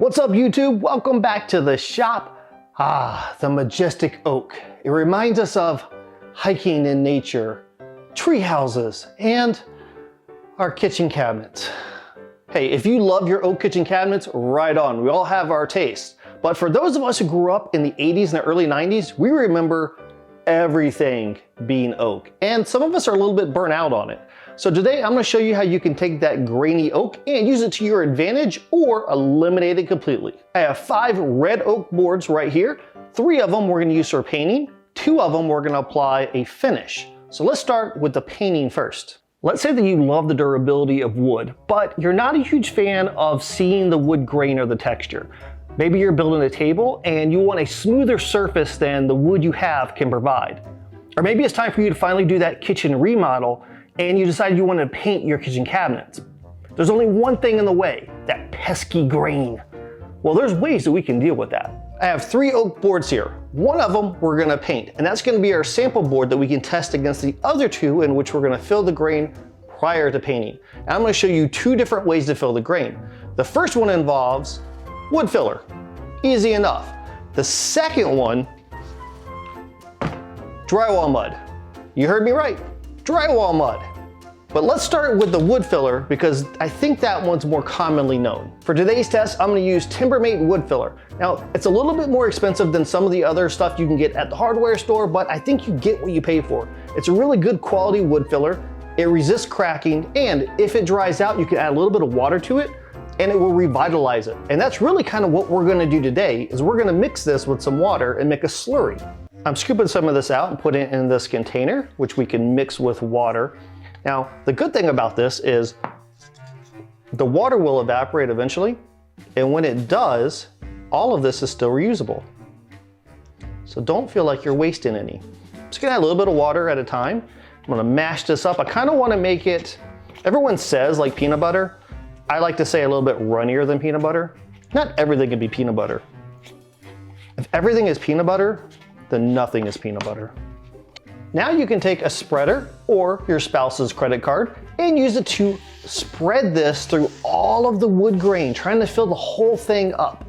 What's up, YouTube? Welcome back to the shop. The majestic oak. It reminds us of hiking in nature, tree houses, and our kitchen cabinets. Hey, if you love your oak kitchen cabinets, right on. We all have our taste. But for those of us who grew up in the 80s and the early 90s, we remember everything being oak. And some of us are a little bit burnt out on it. So today I'm going to show you how you can take that grainy oak and use it to your advantage or eliminate it completely. I have 5 red oak boards right here. 3 of them we're going to use for painting. 2 of them we're going to apply a finish. So let's start with the painting first. Let's say that you love the durability of wood, but you're not a huge fan of seeing the wood grain or the texture. Maybe you're building a table and you want a smoother surface than the wood you have can provide. Or maybe it's time for you to finally do that kitchen remodel and you decide you want to paint your kitchen cabinets. There's only one thing in the way, that pesky grain. Well, there's ways that we can deal with that. I have 3 oak boards here. One of them we're going to paint, and that's going to be our sample board that we can test against the other 2 in which we're going to fill the grain prior to painting. And I'm going to show you 2 different ways to fill the grain. The first one involves wood filler. Easy enough. The second one, drywall mud. You heard me right, drywall mud. But let's start with the wood filler because I think that one's more commonly known. For today's test, I'm going to use Timbermate wood filler. Now, it's a little bit more expensive than some of the other stuff you can get at the hardware store, but I think you get what you pay for. It's a really good quality wood filler. It resists cracking, and if it dries out, you can add a little bit of water to it, and it will revitalize it. And that's really kind of what we're going to do today, is we're going to mix this with some water and make a slurry. I'm scooping some of this out and putting it in this container, which we can mix with water. Now, the good thing about this is the water will evaporate eventually, and when it does, all of this is still reusable. So don't feel like you're wasting any. Just gonna add a little bit of water at a time. I'm gonna mash this up. I kind of want to make it, everyone says like peanut butter. I like to say a little bit runnier than peanut butter. Not everything can be peanut butter. If everything is peanut butter, then nothing is peanut butter. Now you can take a spreader or your spouse's credit card and use it to spread this through all of the wood grain, trying to fill the whole thing up.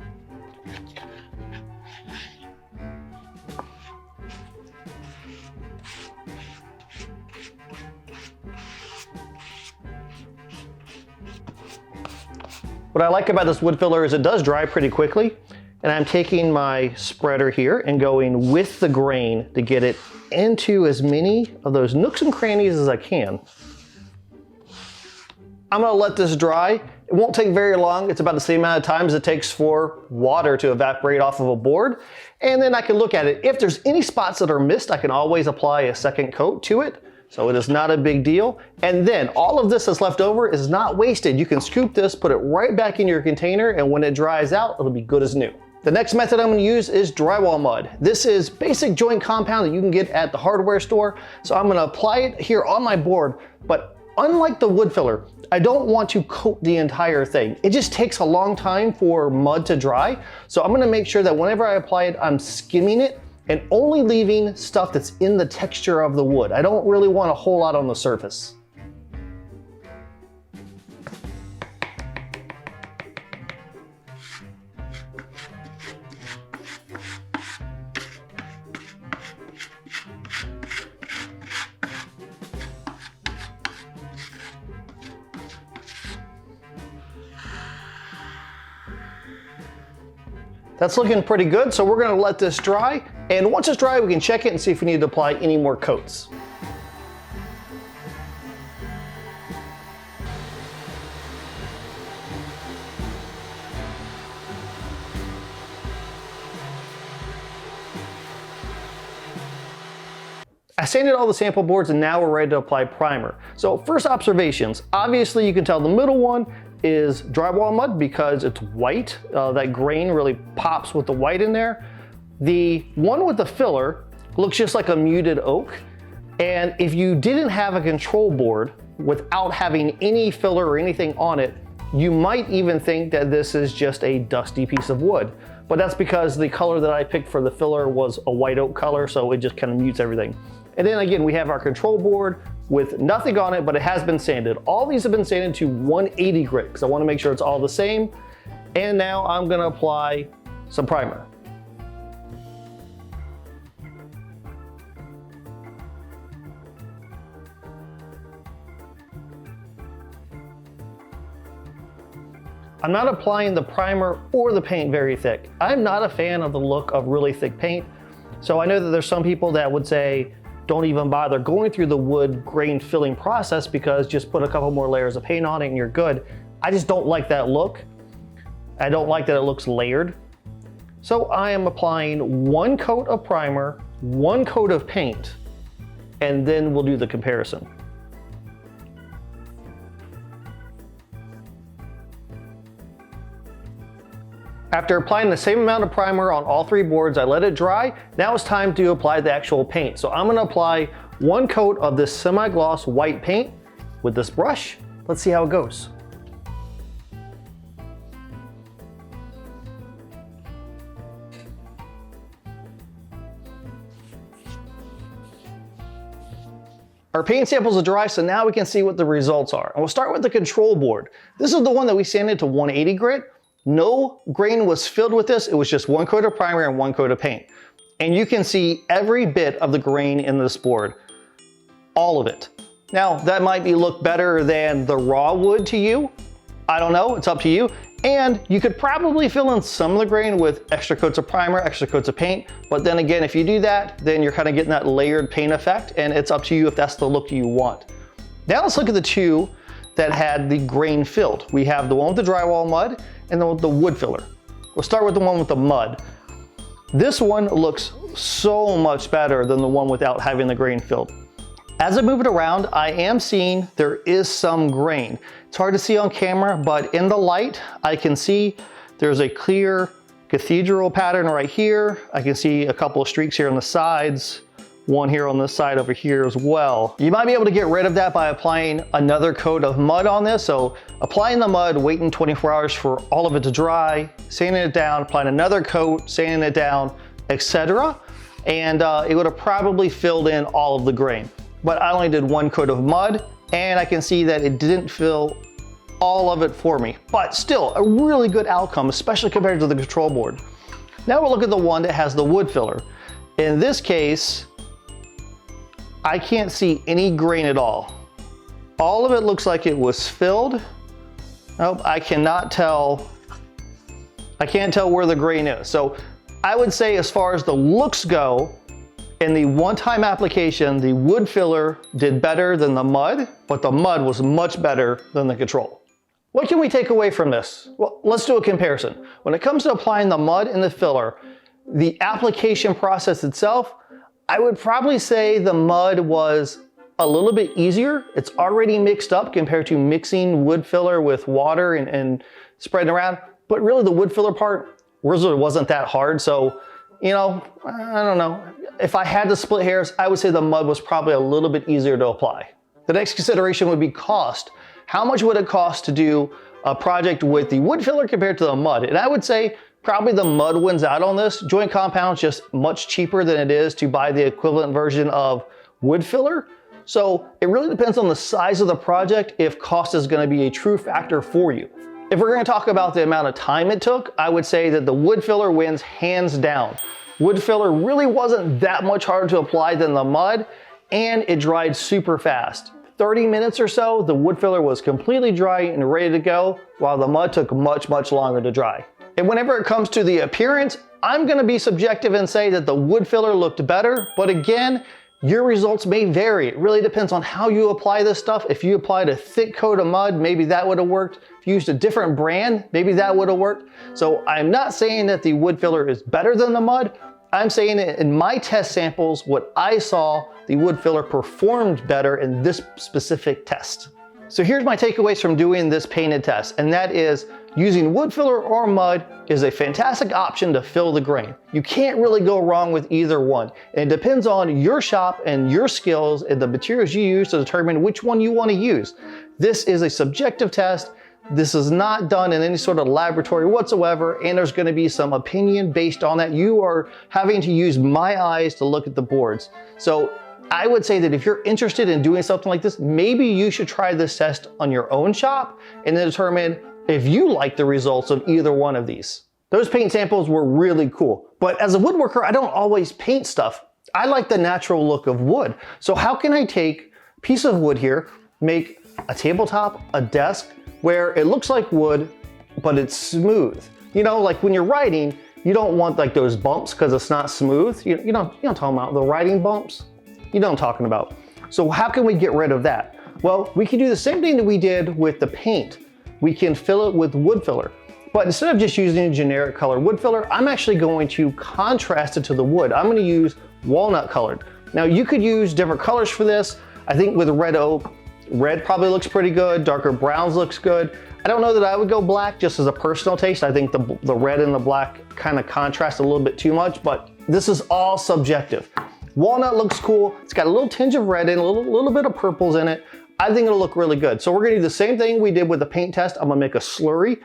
What I like about this wood filler is it does dry pretty quickly, and I'm taking my spreader here and going with the grain to get it into as many of those nooks and crannies as I can. I'm gonna let this dry. It won't take very long. It's about the same amount of time as it takes for water to evaporate off of a board. And then I can look at it. If there's any spots that are missed, I can always apply a second coat to it. So it is not a big deal. And then all of this that's left over is not wasted. You can scoop this, put it right back in your container, and when it dries out, it'll be good as new. The next method I'm going to use is drywall mud. This is basic joint compound that you can get at the hardware store. So I'm going to apply it here on my board, but unlike the wood filler, I don't want to coat the entire thing. It just takes a long time for mud to dry. So I'm going to make sure that whenever I apply it, I'm skimming it and only leaving stuff that's in the texture of the wood. I don't really want a whole lot on the surface. That's looking pretty good, so we're gonna let this dry, and once it's dry, we can check it and see if we need to apply any more coats. I sanded all the sample boards and now we're ready to apply primer. So first observations, obviously you can tell the middle one is drywall mud because it's white. That grain really pops with the white in there. The one with the filler looks just like a muted oak. And if you didn't have a control board without having any filler or anything on it, you might even think that this is just a dusty piece of wood. But that's because the color that I picked for the filler was a white oak color, so it just kind of mutes everything. And then again, we have our control board with nothing on it, but it has been sanded. All these have been sanded to 180 grit because I want to make sure it's all the same. And now I'm gonna apply some primer. I'm not applying the primer or the paint very thick. I'm not a fan of the look of really thick paint. So I know that there's some people that would say, don't even bother going through the wood grain filling process because just put a couple more layers of paint on it and you're good. I just don't like that look. I don't like that it looks layered. So I am applying 1 coat of primer, 1 coat of paint, and then we'll do the comparison. After applying the same amount of primer on all 3 boards, I let it dry. Now it's time to apply the actual paint. So I'm gonna apply 1 coat of this semi-gloss white paint with this brush. Let's see how it goes. Our paint samples are dry, so now we can see what the results are. And we'll start with the control board. This is the one that we sanded to 180 grit. No grain was filled with this. It was just 1 coat of primer and 1 coat of paint. And you can see every bit of the grain in this board, all of it. Now, that might look better than the raw wood to you. I don't know, it's up to you. And you could probably fill in some of the grain with extra coats of primer, extra coats of paint. But then again, if you do that, then you're kind of getting that layered paint effect, and it's up to you if that's the look you want. Now let's look at the 2 that had the grain filled. We have the one with the drywall mud and the one with the wood filler. We'll start with the one with the mud. This one looks so much better than the one without having the grain filled. As I move it around, I am seeing there is some grain. It's hard to see on camera, but in the light, I can see there's a clear cathedral pattern right here. I can see a couple of streaks here on the sides, one here on this side over here as well. You might be able to get rid of that by applying another coat of mud on this. So applying the mud, waiting 24 hours for all of it to dry, sanding it down, applying another coat, sanding it down, etc. And it would have probably filled in all of the grain. But I only did 1 coat of mud, and I can see that it didn't fill all of it for me. But still, a really good outcome, especially compared to the control board. Now we'll look at the one that has the wood filler. In this case, I can't see any grain at all. All of it looks like it was filled. Nope, I cannot tell. I can't tell where the grain is. So I would say as far as the looks go, in the one-time application, the wood filler did better than the mud, but the mud was much better than the control. What can we take away from this? Well, let's do a comparison. When it comes to applying the mud and the filler, the application process itself, I would probably say the mud was a little bit easier. It's already mixed up compared to mixing wood filler with water and spreading around. But really the wood filler part wasn't that hard. So, you know, I don't know. If I had to split hairs, I would say the mud was probably a little bit easier to apply. The next consideration would be cost. How much would it cost to do a project with the wood filler compared to the mud? And I would say probably the mud wins out on this. Joint compound's just much cheaper than it is to buy the equivalent version of wood filler. So it really depends on the size of the project if cost is going to be a true factor for you. If we're going to talk about the amount of time it took, I would say that the wood filler wins hands down. Wood filler really wasn't that much harder to apply than the mud, and it dried super fast. 30 minutes or so, the wood filler was completely dry and ready to go, while the mud took much, much longer to dry. And whenever it comes to the appearance, I'm gonna be subjective and say that the wood filler looked better, but again, your results may vary. It really depends on how you apply this stuff. If you applied a thick coat of mud, maybe that would have worked. If you used a different brand, maybe that would have worked. So I'm not saying that the wood filler is better than the mud. I'm saying in my test samples, what I saw, the wood filler performed better in this specific test. So here's my takeaways from doing this painted test, and that is using wood filler or mud is a fantastic option to fill the grain. You can't really go wrong with either one. And it depends on your shop and your skills and the materials you use to determine which one you want to use. This is a subjective test. This is not done in any sort of laboratory whatsoever, and there's going to be some opinion based on that. You are having to use my eyes to look at the boards. So I would say that if you're interested in doing something like this, maybe you should try this test on your own shop and then determine if you like the results of either one of these. Those paint samples were really cool. But as a woodworker, I don't always paint stuff. I like the natural look of wood. So how can I take a piece of wood here, make a tabletop, a desk, where it looks like wood, but it's smooth? You know, like when you're writing, you don't want like those bumps because it's not smooth. You know what I'm talking about, the writing bumps? You know what I'm talking about. So how can we get rid of that? Well, we can do the same thing that we did with the paint. We can fill it with wood filler. But instead of just using a generic color wood filler, I'm actually going to contrast it to the wood. I'm gonna use walnut colored. Now you could use different colors for this. I think with red oak, red probably looks pretty good, darker browns looks good. I don't know that I would go black just as a personal taste. I think the red and the black kind of contrast a little bit too much, but this is all subjective. Walnut looks cool. It's got a little tinge of red in it, a little bit of purples in it. I think it'll look really good. So we're gonna do the same thing we did with the paint test. I'm gonna make a slurry.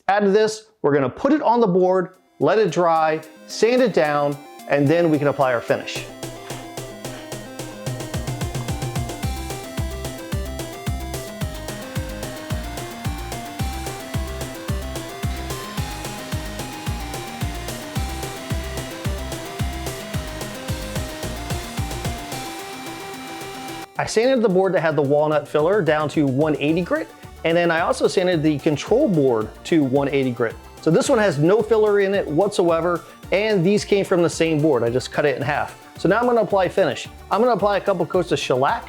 Add to this, we're gonna put it on the board, let it dry, sand it down, and then we can apply our finish. I sanded the board that had the walnut filler down to 180 grit, and then I also sanded the control board to 180 grit. So this one has no filler in it whatsoever, and these came from the same board. I just cut it in half. So now I'm gonna apply finish. I'm gonna apply a couple coats of shellac,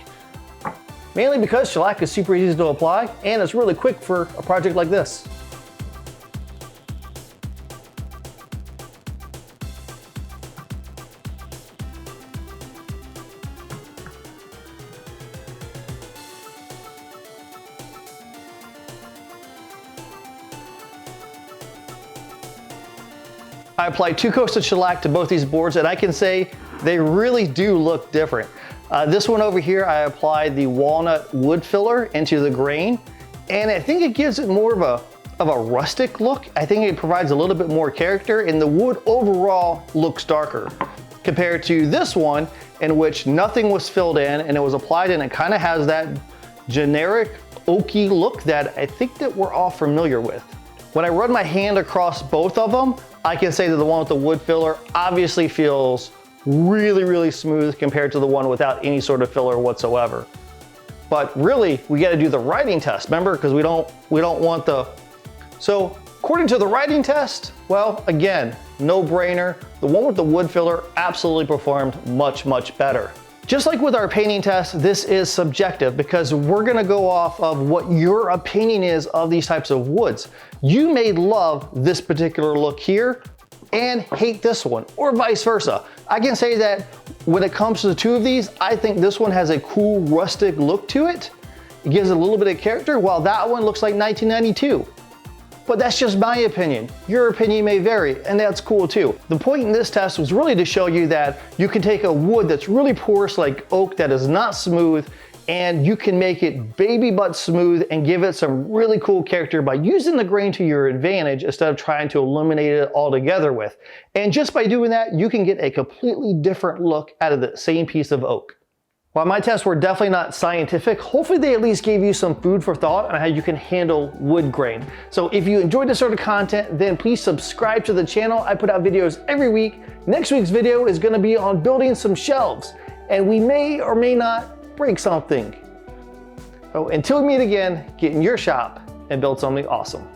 mainly because shellac is super easy to apply, and it's really quick for a project like this. I applied 2 coats of shellac to both these boards, and I can say they really do look different. This one over here, I applied the walnut wood filler into the grain, and I think it gives it more of a rustic look. I think it provides a little bit more character, and the wood overall looks darker compared to this one in which nothing was filled in and it was applied, and it kind of has that generic oaky look that I think that we're all familiar with. When I run my hand across both of them, I can say that the one with the wood filler obviously feels really, really smooth compared to the one without any sort of filler whatsoever. But really, we gotta do the writing test, remember? Because we don't want the... So, according to the writing test, well, again, no brainer. The one with the wood filler absolutely performed much, much better. Just like with our painting test, this is subjective because we're gonna go off of what your opinion is of these types of woods. You may love this particular look here and hate this one, or vice versa. I can say that when it comes to the two of these, I think this one has a cool rustic look to it. It gives it a little bit of character, while that one looks like 1992. But that's just my opinion. Your opinion may vary, and that's cool too. The point in this test was really to show you that you can take a wood that's really porous like oak that is not smooth, and you can make it baby butt smooth and give it some really cool character by using the grain to your advantage instead of trying to eliminate it altogether with. And just by doing that, you can get a completely different look out of the same piece of oak. While my tests were definitely not scientific, hopefully they at least gave you some food for thought on how you can handle wood grain. So if you enjoyed this sort of content, then please subscribe to the channel. I put out videos every week. Next week's video is gonna be on building some shelves, and we may or may not break something. So until we meet again, get in your shop and build something awesome.